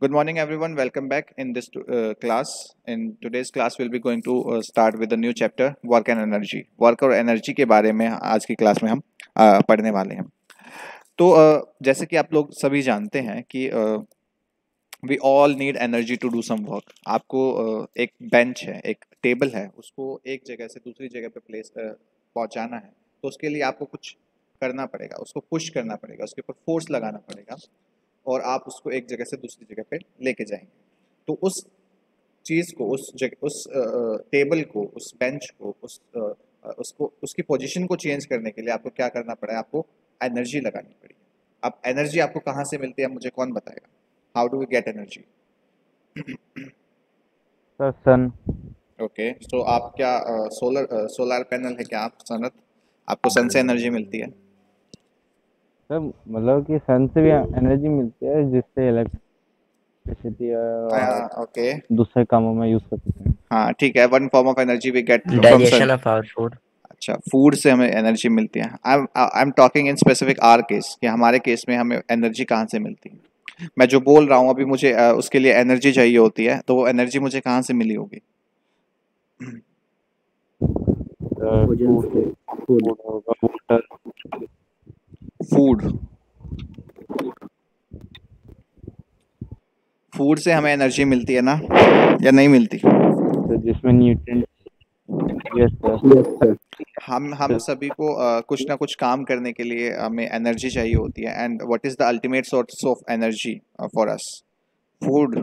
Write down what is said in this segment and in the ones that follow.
Good morning, everyone. Welcome back in this class. In today's class, we'll be going to start with a new chapter, work and energy. Work और energy के बारे में आज की class में हम पढ़ने वाले हैं। तो जैसे कि आप लोग सभी जानते हैं कि we all need energy to do some work. आपको एक बेंच है, एक टेबल है, उसको एक जगह से दूसरी जगह पे प्लेस पहुंचाना है, तो उसके लिए आपको कुछ करना पड़ेगा, उसको पुश करना पड़ेगा, उसके ऊपर फोर्स लगाना पड़ेगा और आप उसको एक जगह से दूसरी जगह पे लेके जाएंगे। तो उस चीज़ को, उस जगह, उस टेबल को, उस बेंच को, उसको, उसकी पोजीशन को चेंज करने के लिए आपको क्या करना पड़ेगा? आपको एनर्जी लगानी पड़ेगी। अब एनर्जी आपको कहाँ से मिलती है, मुझे कौन बताएगा? How do we get energy? Sir sun. Okay, तो आप क्या सोलर पैनल है क्या आप, सनत? आपको सन से एनर्जी मिलती है? सर मतलब कि सन से भी एनर्जी मिलती है जिससे इलेक्ट्रिसिटी और ओके, दूसरे कामों में यूज कर सकते हैं। हाँ ठीक है। One form of energy we get from sun. Digestion of our food. अच्छा, फूड से हमें एनर्जी मिलती है। I am talking in specific our case, कि हमारे केस में हमें एनर्जी कहाँ से मिलती है। मैं जो बोल रहा हूँ अभी, मुझे उसके लिए एनर्जी चाहिए होती है, तो वो एनर्जी मुझे कहाँ से मिली होगी? फूड होगा, वाटर। फूड, फूड से हमें एनर्जी मिलती है ना, या नहीं मिलती? तो जिसमें न्यूट्रिएंट। Yes sir. हम सभी को कुछ ना कुछ काम करने के लिए हमें एनर्जी चाहिए होती है। And what is the ultimate source of energy for us? Food.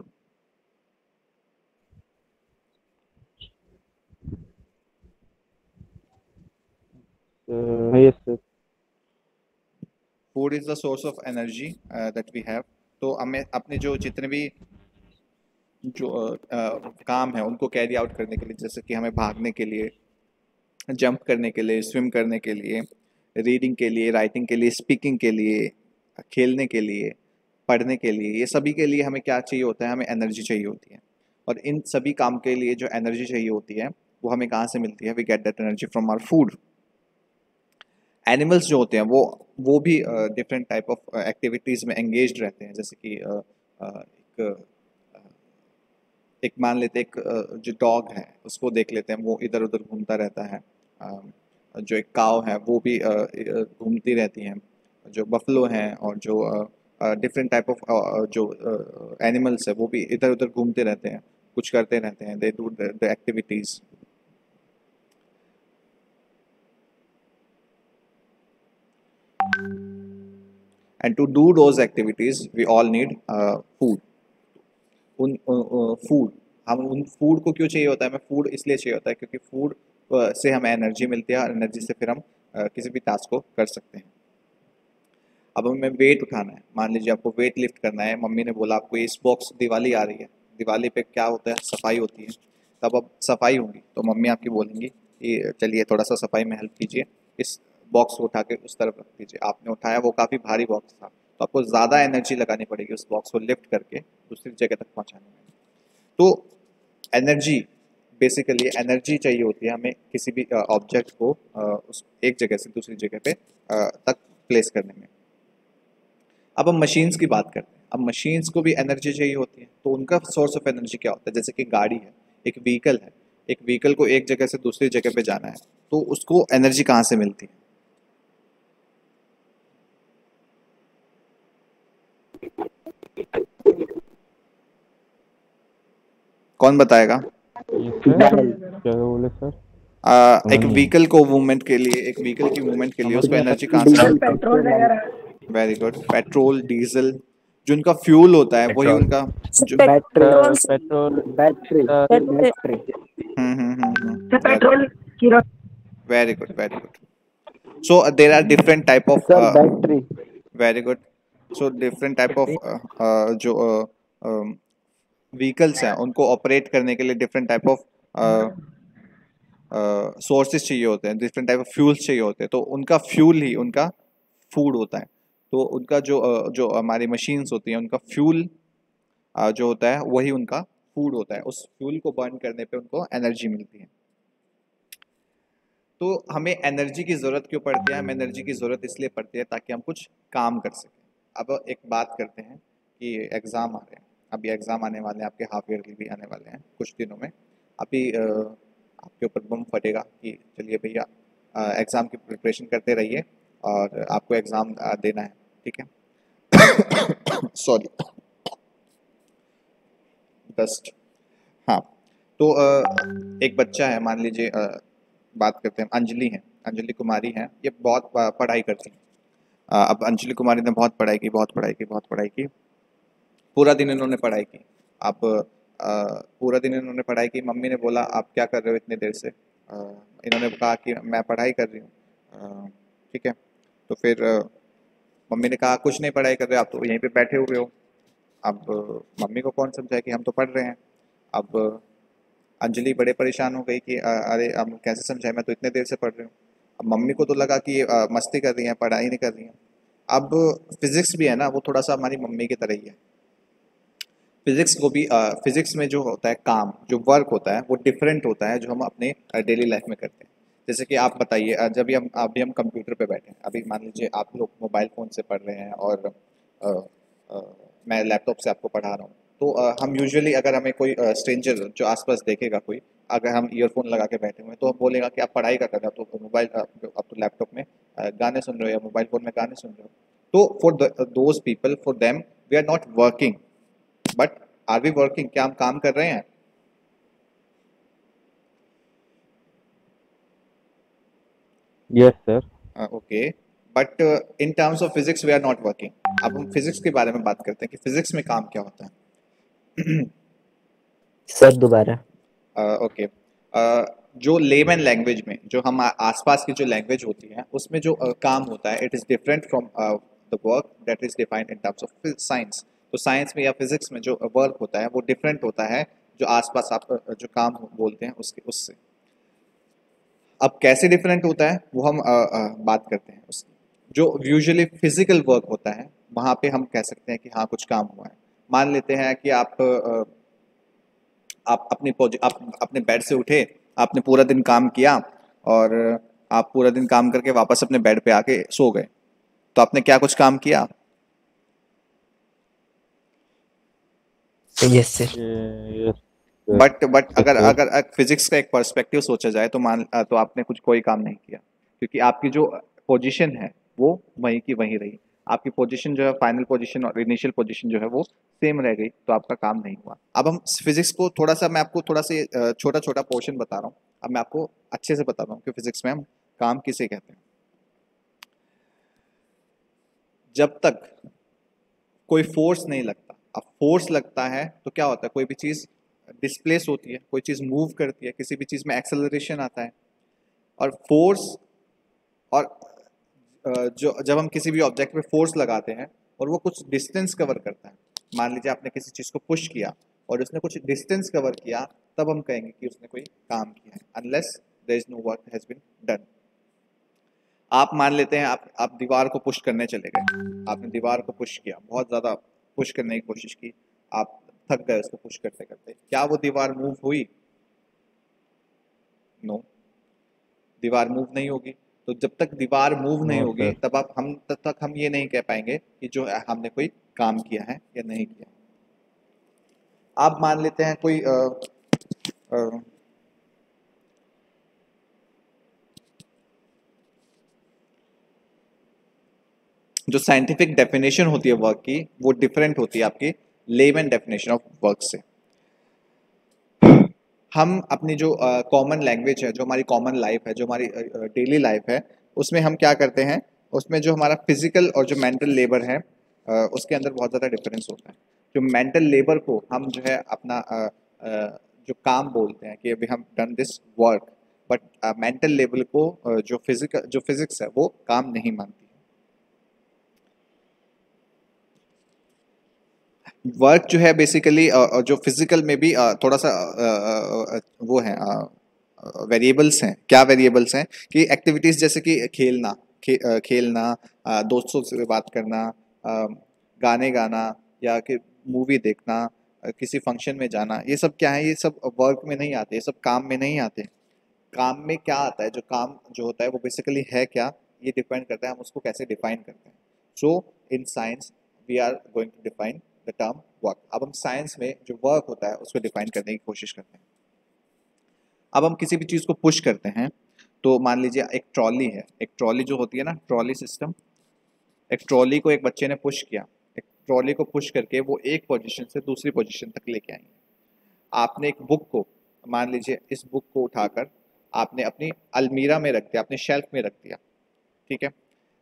Yes sir. Food is the source of energy that we have. तो हमें अपने जो जितने भी जो काम है उनको कैरी आउट करने के लिए, जैसे कि हमें भागने के लिए, जंप करने के लिए, स्विम करने के लिए, रीडिंग के लिए, राइटिंग के लिए, स्पीकिंग के लिए, खेलने के लिए, पढ़ने के लिए, ये सभी के लिए हमें क्या चाहिए होता है? हमें एनर्जी चाहिए होती है। और इन सभी काम के लिए जो एनर्जी चाहिए होती है वो हमें कहाँ से मिलती है? We get that energy from our food. Animals जो होते हैं वो भी डिफरेंट टाइप ऑफ एक्टिविटीज़ में एंगेज्ड रहते हैं। जैसे कि एक एक मान लेते हैं, एक जो डॉग है उसको देख लेते हैं, वो इधर उधर घूमता रहता है। जो एक काव है वो भी घूमती रहती हैं। जो बफलो हैं और जो डिफरेंट टाइप ऑफ जो एनिमल्स है वो भी इधर उधर घूमते रहते हैं, कुछ करते रहते हैं। They do the activities. And to do those activities we all need food. उन फूड, हम उन फूड को क्यों चाहिए होता है? हमें फूड इसलिए चाहिए होता है क्योंकि फूड से हमें एनर्जी मिलती है और एनर्जी से फिर हम किसी भी टास्क को कर सकते हैं। अब हमें वेट उठाना है, मान लीजिए आपको वेट लिफ्ट करना है। मम्मी ने बोला आपको इस बॉक्स, दिवाली आ रही है, दिवाली पे क्या होता है? सफाई होती है। तब अब सफाई होगी तो मम्मी आपकी बोलेंगी कि चलिए थोड़ा सा सफाई में हेल्प कीजिए, इस बॉक्स को उठा के उस तरफ रख दीजिए। आपने उठाया, वो काफ़ी भारी बॉक्स था, तो आपको ज़्यादा एनर्जी लगानी पड़ेगी उस बॉक्स को लिफ्ट करके दूसरी जगह तक पहुँचाने में। तो एनर्जी, बेसिकली एनर्जी चाहिए होती है हमें किसी भी ऑब्जेक्ट को उस एक जगह से दूसरी जगह पे तक प्लेस करने में। अब हम मशीन्स की बात करते हैं। अब मशीन्स को भी एनर्जी चाहिए होती है, तो उनका सोर्स ऑफ एनर्जी क्या होता है? जैसे कि गाड़ी है, एक व्हीकल है, एक व्हीकल को एक जगह से दूसरी जगह पे जाना है, तो उसको एनर्जी कहाँ से मिलती है? कौन बताएगा? क्या बोले सर? एक व्हीकल को मूवमेंट के लिए, एक व्हीकल की मूवमेंट के लिए उसको एनर्जी कहाँ से मिलती पेट्रोल वगैरह। है? Very good. पेट्रोल, डीजल, जो उनका फ्यूल होता है वही पेट्रोल। उनका जो पेट्रोल पेट्रोल पेट्रोल की very good, very good. So there are different type of very good. So different type of जो व्हीकल्स हैं उनको ऑपरेट करने के लिए डिफरेंट टाइप ऑफ सोर्सेज चाहिए होते हैं, डिफरेंट टाइप ऑफ फ्यूल्स चाहिए होते हैं, तो उनका फ्यूल ही उनका फूड होता है। तो उनका जो हमारी मशीन्स होती हैं उनका फ्यूल जो होता है वही उनका फूड होता है। उस फ्यूल को बर्न करने पे उनको एनर्जी मिलती है। तो हमें एनर्जी की ज़रूरत क्यों पड़ती है? हमें एनर्जी की ज़रूरत इसलिए पड़ती है ताकि हम कुछ काम कर सकें। अब एक बात करते हैं कि एग्ज़ाम आ रहे हैं, अभी एग्ज़ाम आने वाले हैं, आपके हाफ ईयरली भी आने वाले हैं कुछ दिनों में। अभी आपके ऊपर बम फटेगा कि चलिए भैया एग्ज़ाम की प्रिपरेशन करते रहिए और आपको एग्ज़ाम देना है, ठीक है। Sorry, dust. हाँ, तो एक बच्चा है, मान लीजिए बात करते हैं, अंजलि है, अंजलि कुमारी है, ये बहुत पढ़ाई करती है। अब अंजलि कुमारी ने बहुत पढ़ाई की, बहुत पढ़ाई की, बहुत पढ़ाई की, पूरा दिन इन्होंने पढ़ाई की। अब पूरा दिन इन्होंने पढ़ाई की, मम्मी ने बोला आप क्या कर रहे हो इतने देर से? इन्होंने कहा कि मैं पढ़ाई कर रही हूँ। ठीक है, तो फिर मम्मी ने कहा कुछ नहीं पढ़ाई कर रहे, आप तो यहीं पे बैठे हुए हो। अब मम्मी को कौन समझाए कि हम तो पढ़ रहे हैं। अब अंजलि बड़े परेशान हो गई कि अरे हम कैसे समझाएं, मैं तो इतने देर से पढ़ रही हूँ। अब मम्मी को तो लगा कि ये मस्ती कर रही हैं, पढ़ाई नहीं कर रही हैं। अब फिजिक्स भी है ना, वो थोड़ा सा हमारी मम्मी की तरह ही है। फिजिक्स को भी फिजिक्स में जो होता है काम, जो वर्क होता है वो डिफरेंट होता है जो हम अपने डेली लाइफ में करते हैं। जैसे कि आप बताइए, जब भी हम अभी हम कंप्यूटर पे बैठे हैं, अभी मान लीजिए आप लोग मोबाइल फ़ोन से पढ़ रहे हैं और अ, अ, मैं लैपटॉप से आपको पढ़ा रहा हूँ। तो हम यूजुअली अगर हमें कोई स्ट्रेंजर जो आसपास देखेगा कोई, अगर हम ईयरफोन लगा के बैठे हुए हैं तो हम बोलेगा कि आप पढ़ाई कर रहे हो, आप तो मोबाइल आप तो लैपटॉप में गाने सुन रहे हो या मोबाइल फ़ोन में गाने सुन रहे हो। तो for those people, for them we are not working, but are we working? क्या हम काम कर रहे हैं? Yes sir. Okay, but in terms of physics we are not working. अब हम फिजिक्स के बारे में बात करते हैं कि फिजिक्स में काम क्या होता है। सर दोबारा। ओके, जो लेमन लैंग्वेज में, जो हम आसपास की जो लैंग्वेज होती है उसमें जो काम होता है, it is different from the work that is defined in terms of science. तो साइंस में या फिजिक्स में जो वर्क होता है वो डिफरेंट होता है जो आसपास आप जो काम बोलते हैं उसके उससे। अब कैसे डिफरेंट होता है वो हम बात करते हैं उसकी। जो यूजुअली फिजिकल वर्क होता है वहाँ पे हम कह सकते हैं कि हाँ कुछ काम हुआ है। मान लेते हैं कि आप अपने बेड से उठे, आपने पूरा दिन काम किया और आप पूरा दिन काम करके वापस अपने बेड पे आके सो गए, तो आपने क्या कुछ काम किया? Yes sir. यस बट अगर सर। अगर फिजिक्स का एक पर्सपेक्टिव सोचा जाए तो तो आपने कुछ कोई काम नहीं किया, क्योंकि आपकी जो पोजीशन है वो वहीं की वहीं रही। आपकी पोजीशन जो है, फाइनल पोजीशन और इनिशियल पोजीशन जो है वो सेम रह गई, तो आपका काम नहीं हुआ। अब हम फिजिक्स को थोड़ा सा, मैं आपको थोड़ा सा छोटा छोटा पोर्शन बता रहा हूँ। अब मैं आपको अच्छे से बता रहा हूँ कि फिजिक्स में हम काम किसे कहते हैं। जब तक कोई फोर्स नहीं लगता, अब फोर्स लगता है तो क्या होता है, कोई भी चीज़ डिस्प्लेस होती है, कोई चीज़ मूव करती है, किसी भी चीज़ में एक्सेलरेशन आता है। और फोर्स और जो जब हम किसी भी ऑब्जेक्ट पे फोर्स लगाते हैं और वो कुछ डिस्टेंस कवर करता है, मान लीजिए आपने किसी चीज़ को पुश किया और उसने कुछ डिस्टेंस कवर किया, तब हम कहेंगे कि उसने कोई काम किया है, unless there is no work has been done. आप मान लेते हैं आप दीवार को पुश करने चले गए, आपने दीवार को पुश किया, बहुत ज़्यादा पुश करने की कोशिश की, आप थक गए उसको पुश करते करते, क्या वो दीवार मूव हुई? नो, दीवार मूव नहीं होगी। तो जब तक दीवार मूव नहीं नो होगी सर। तब तक हम ये नहीं कह पाएंगे कि जो है हमने कोई काम किया है या नहीं किया। आप मान लेते हैं कोई अ, जो साइंटिफिक डेफिनेशन होती है वर्क की वो डिफरेंट होती है आपकी लेमन डेफिनेशन ऑफ वर्क से। हम अपनी जो कॉमन लैंग्वेज है, जो हमारी कॉमन लाइफ है, जो हमारी डेली लाइफ है, उसमें हम क्या करते हैं, उसमें जो हमारा फिजिकल और जो मेंटल लेबर है उसके अंदर बहुत ज़्यादा डिफरेंस होता है। जो मेंटल लेबर को हम जो है अपना जो काम बोलते हैं कि अभी हम done this work, but mental level को जो फिजिक्स है वो काम नहीं मानती। वर्क जो है बेसिकली जो फिजिकल में भी थोड़ा सा वो है, वेरिएबल्स हैं। क्या वेरिएबल्स हैं कि एक्टिविटीज़ जैसे कि खेलना, दोस्तों से बात करना, गाने गाना, या कि मूवी देखना, किसी फंक्शन में जाना, ये सब क्या है, ये सब वर्क में नहीं आते, ये सब काम में नहीं आते। काम में क्या आता है, जो काम जो होता है वो बेसिकली है क्या, ये डिपेंड करता है हम उसको कैसे डिफाइन करते हैं। So in science we are going to define the term work. अब हम साइंस में जो वर्क होता है उसको डिफाइन करने की कोशिश करते हैं। अब हम किसी भी चीज़ को पुश करते हैं, तो मान लीजिए एक ट्रॉली है, एक ट्रॉली जो होती है ना, ट्रॉली सिस्टम, एक ट्रॉली को एक बच्चे ने पुश किया, एक ट्रॉली को पुश करके वो एक पोजीशन से दूसरी पोजीशन तक लेके आएंगे। आपने एक बुक को, मान लीजिए इस बुक को उठाकर आपने अपनी अलमीरा में रख दिया, अपने शेल्फ में रख दिया, ठीक है,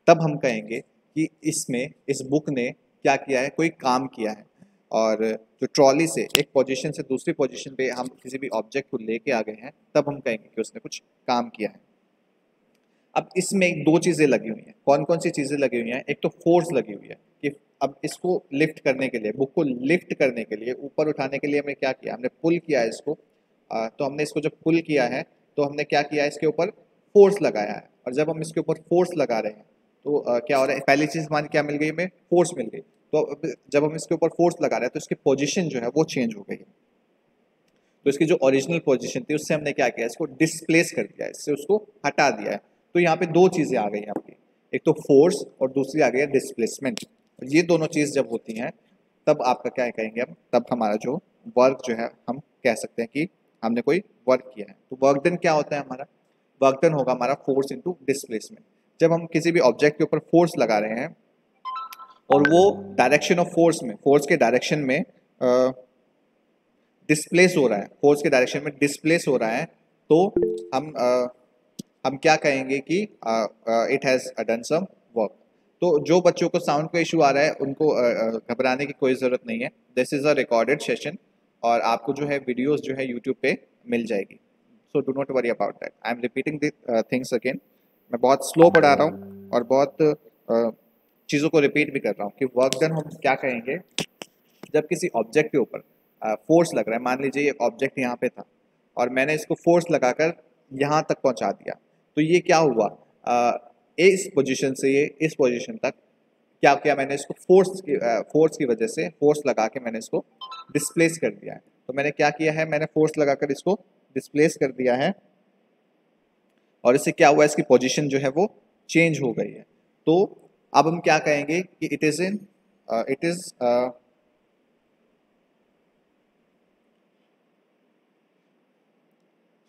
तब हम कहेंगे कि इसमें, इस बुक ने क्या किया है, कोई काम किया है। और जो ट्रॉली से एक पोजीशन से दूसरी पोजीशन पे हम किसी भी ऑब्जेक्ट को लेके आ गए हैं, तब हम कहेंगे कि उसने कुछ काम किया है। अब इसमें दो चीज़ें लगी हुई हैं। कौन कौन सी चीज़ें लगी हुई हैं? एक तो फोर्स लगी हुई है कि अब इसको लिफ्ट करने के लिए, बुक को लिफ्ट करने के लिए, ऊपर उठाने के लिए हमने क्या किया, हमने पुल किया है इसको। तो हमने इसको जब पुल किया है तो हमने क्या किया है, इसके ऊपर फोर्स लगाया है। और जब हम इसके ऊपर फोर्स लगा रहे हैं तो क्या हो रहा है, पहली चीज़ हमारी क्या मिल गई, हमें फोर्स मिल गई। तो अब जब हम इसके ऊपर फोर्स लगा रहे हैं तो इसकी पोजिशन जो है वो चेंज हो गई है। तो इसकी जो ओरिजिनल पोजीशन थी उससे हमने क्या किया, इसको डिस्प्लेस कर दिया है, इससे उसको हटा दिया है। तो यहाँ पे दो चीज़ें आ गई हैं आपकी, एक तो फोर्स और दूसरी आ गई है डिस्प्लेसमेंट। ये दोनों चीज़ जब होती हैं तब आपका क्या कहेंगे हम, तब हमारा जो वर्क जो है हम कह सकते हैं कि हमने कोई वर्क किया है। तो वर्क डन क्या होता है हमारा, वर्क डन होगा हमारा फोर्स इंटू डिस्प्लेसमेंट। जब हम किसी भी ऑब्जेक्ट के ऊपर फोर्स लगा रहे हैं और वो डायरेक्शन ऑफ फोर्स में, फोर्स के डायरेक्शन में डिस्प्लेस हो रहा है, फोर्स के डायरेक्शन में डिस्प्लेस हो रहा है, तो हम क्या कहेंगे कि it has done some work. तो जो बच्चों को साउंड का इशू आ रहा है उनको घबराने की कोई ज़रूरत नहीं है। This is a recorded session और आपको जो है वीडियोस जो है यूट्यूब पे मिल जाएगी। So do not worry about that. I am repeating the things again. मैं बहुत स्लो पढ़ा रहा हूँ और बहुत चीज़ों को रिपीट भी कर रहा हूँ कि वर्क डन हम क्या कहेंगे जब किसी ऑब्जेक्ट के ऊपर फोर्स लग रहा है। मान लीजिए ये ऑब्जेक्ट यहाँ पे था और मैंने इसको फोर्स लगाकर यहाँ तक पहुँचा दिया, तो ये क्या हुआ, इस पोजीशन से ये इस पोजीशन तक क्या किया मैंने, इसको फोर्स की वजह से, फोर्स लगा के मैंने इसको डिस्प्लेस कर दिया है। तो मैंने क्या किया है, मैंने फोर्स लगाकर इसको डिस्प्लेस कर दिया है और इससे क्या हुआ, इसकी पोजीशन जो है वो चेंज हो गई है। तो अब हम क्या कहेंगे कि it is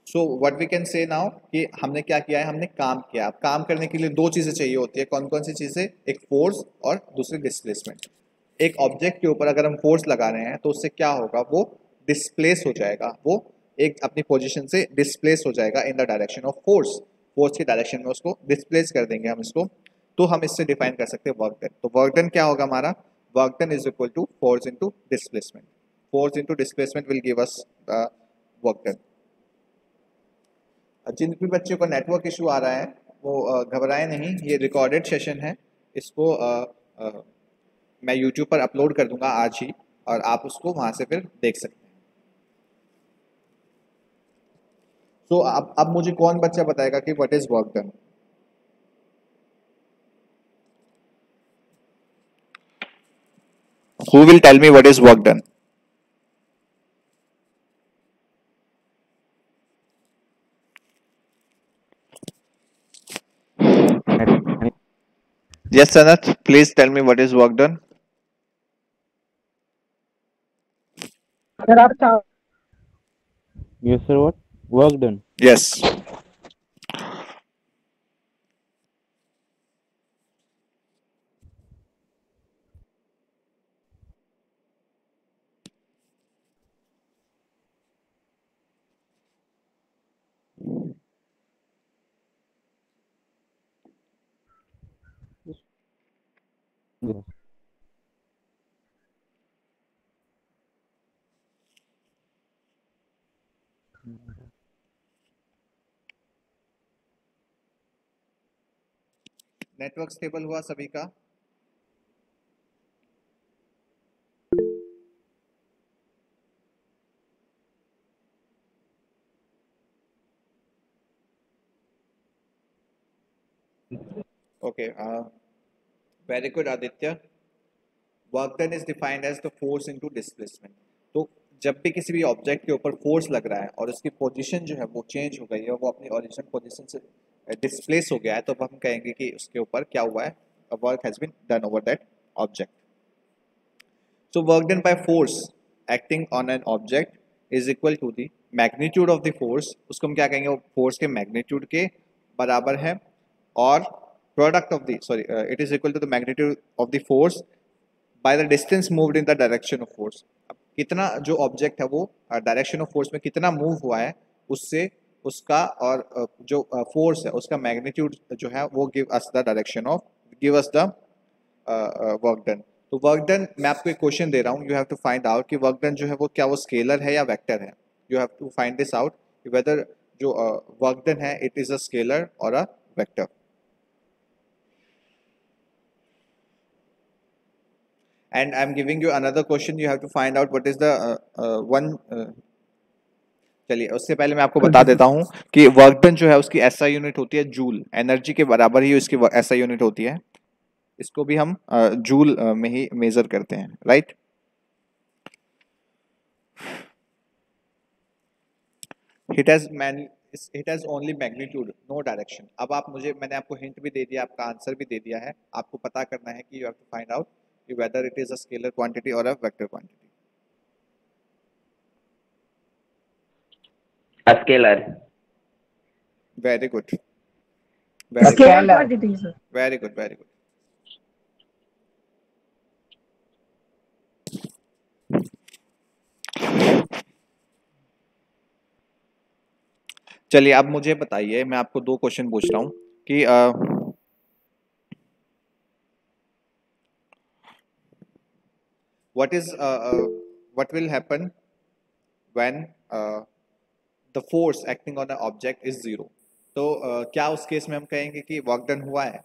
so what we can say now कि हमने क्या किया है, हमने काम किया। अब काम करने के लिए दो चीज़ें चाहिए होती है। कौन कौन सी चीज़ें, एक फोर्स और दूसरी डिस्प्लेसमेंट। एक ऑब्जेक्ट के ऊपर अगर हम फोर्स लगा रहे हैं तो उससे क्या होगा, वो डिस्प्लेस हो जाएगा, वो एक अपनी पोजीशन से डिस्प्लेस हो जाएगा in the direction of force. Force की डायरेक्शन में उसको डिस्प्लेस कर देंगे हम इसको। तो हम इससे डिफाइन कर सकते हैं वर्क डन। तो वर्क डन क्या होगा हमारा, work done is equal to force into displacement. Force into displacement will give us work done. जिन भी बच्चों को नेटवर्क इशू आ रहा है वो घबराए नहीं, ये रिकॉर्डेड सेशन है। इसको मैं यूट्यूब पर अपलोड कर दूंगा आज ही और आप उसको वहाँ से फिर देख सकते हैं। तो अब मुझे कौन बच्चा बताएगा कि what is work done. Who will tell me what is work done. Yes, Sanath, please tell me what is work done. अगर आप चाहो Yes, sir. What? Work done. Yes. Yes. Network stable हुआ सभी का? Okay. Very good, Aditya. Work done is defined as the force into displacement. तो जब भी किसी भी ऑब्जेक्ट के ऊपर फोर्स लग रहा है और उसकी पोजीशन जो है वो चेंज हो गई है, वो अपनी ओरिजिनल पोजीशन से डिस्प्लेस हो गया है, तो हम कहेंगे कि उसके ऊपर क्या हुआ है, work has been done over that object. So work done by force acting on an object is equal to the magnitude of the force. उसको हम क्या कहेंगे, वो force के magnitude के बराबर है, और product of the it is equal to the magnitude of the force by the distance moved in the direction of force. अब कितना जो object है वो direction of force में कितना move हुआ है, उससे उसका और जो force है उसका magnitude जो है वो give us the direction of, give us the work done. तो वर्क डन मैं आपको एक क्वेश्चन दे रहा हूँ, you have to find out कि वर्क डन जो है वो क्या वो स्केलर है या वेक्टर है. You have to find this out whether जो वर्क डन है इट इज अ स्केलर और a vector. And I am giving you another question, you have to find out what is the one. चलिए उससे पहले मैं आपको बता देता हूँ कि वर्क डन जो है उसकी एसआई यूनिट होती है जूल. एनर्जी के बराबर ही उसकी एसआई यूनिट होती है. इसको भी हम जूल में ही मेजर करते हैं, right. It has only magnitude no direction. अब आप मैंने आपको हिंट भी दे दिया, आपका आंसर भी दे दिया है. आपको पता करना है कि you have to find out whether it is a scalar quantity और a vector quantity. A scalar. Very good, Scalar quantity, sir. Very good, very good. चलिए अब मुझे बताइए, मैं आपको दो क्वेश्चन पूछ रहा हूँ कि what will happen when the force acting on an object is zero. तो क्या उस केस में हम कहेंगे कि वर्क डन हुआ है,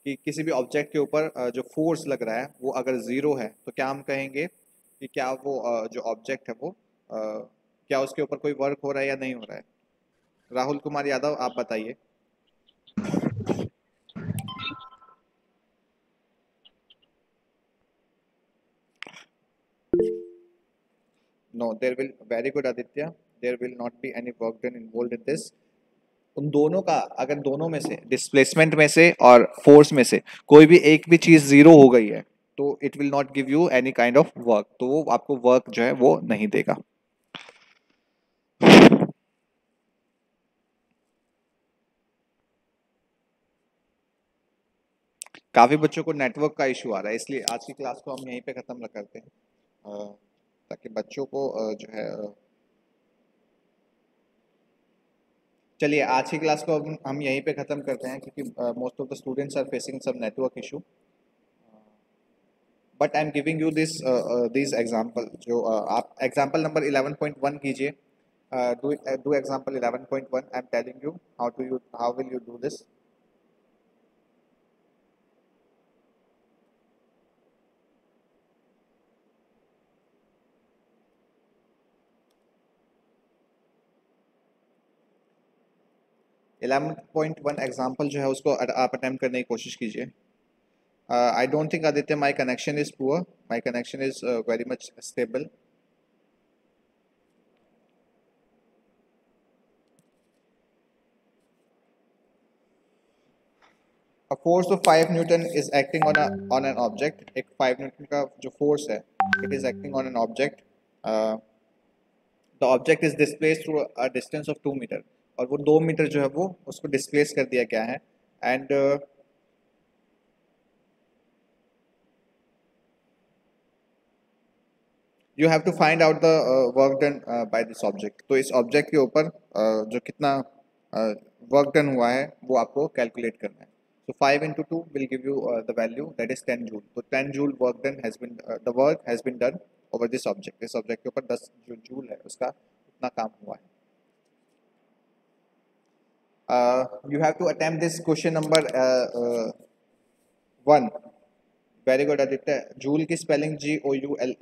कि किसी भी ऑब्जेक्ट के ऊपर जो फोर्स लग रहा है वो अगर जीरो है तो क्या हम कहेंगे कि क्या वो जो ऑब्जेक्ट है वो क्या उसके ऊपर कोई वर्क हो रहा है या नहीं हो रहा है. राहुल कुमार यादव आप बताइए. No, there will, very good Aditya, there will not be any work done involved in this. उन दोनों का, अगर दोनों में से डिस्प्लेसमेंट में से और फोर्स में से कोई भी एक भी चीज जीरो हो गई है तो it will not give you any kind of work. तो वो आपको वर्क जो है वो नहीं देगा. काफी बच्चों को नेटवर्क का इशू आ रहा है, इसलिए आज की क्लास को हम यहीं पे खत्म करते हैं, ताकि बच्चों को जो है चलिए आज की क्लास को हम यहीं पे ख़त्म करते हैं, क्योंकि most of the students are facing some network issue. But I am giving you this example. जो आप एग्जांपल नंबर 11.1 कीजिए. Do example 11.1. I am telling you how will you do this. Example जो है उसको आप अटेम्प्ट करने की कोशिश कीजिए. I don't think Aditya my connection is poor. My connection is very much stable. A force of 5 Newton is acting on an object. एक 5 Newton का जो force है, it is acting on an object. The object is displaced through a distance of 2 meter. और वो 2 metre जो है वो उसको डिस्प्लेस कर दिया गया है. And you have to find out the work done by this object. तो इस ऑब्जेक्ट के ऊपर जो कितना वर्क डन हुआ है वो आपको कैलकुलेट करना है. So 5 into 2 will give you the value, that is 10 joule. So 10 joule work done has been the work has been done over this object. इस ऑब्जेक्ट के ऊपर 10 जो जूल है उसका उतना काम हुआ है. You have to attempt this question number 1. Very good Aditya. Joule की स्पेलिंग GOULE.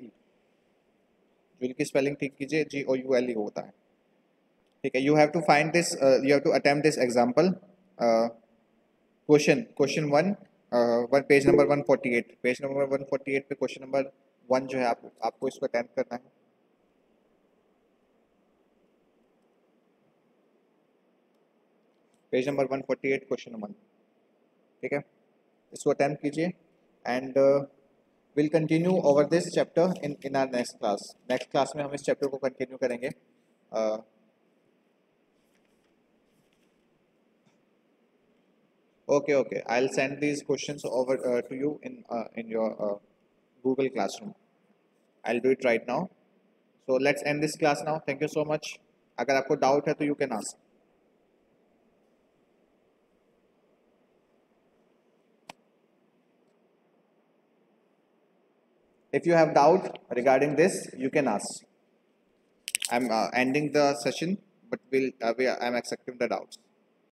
जूल की स्पेलिंग ठीक कीजिए, GOULE होता है. ठीक है. You have to find this. You have to attempt this example. Question 1 page number 148. Page number 148 पे question number 1 जो है आपको इसको अटेम्प्ट करना है. Page number 148 question number 1. ठीक है, इसको अटेम्प्ट कीजिए. And will continue over this chapter in our next class. Next class में हम इस चैप्टर को कंटिन्यू करेंगे. Okay. I'll send these questions over to you in your Google Classroom. I'll do it right now. So let's end this class now. Thank you so much. अगर आपको doubt है तो you can ask. If you have doubt regarding this, you can ask. I'm ending the session, but I'm accepting the doubts.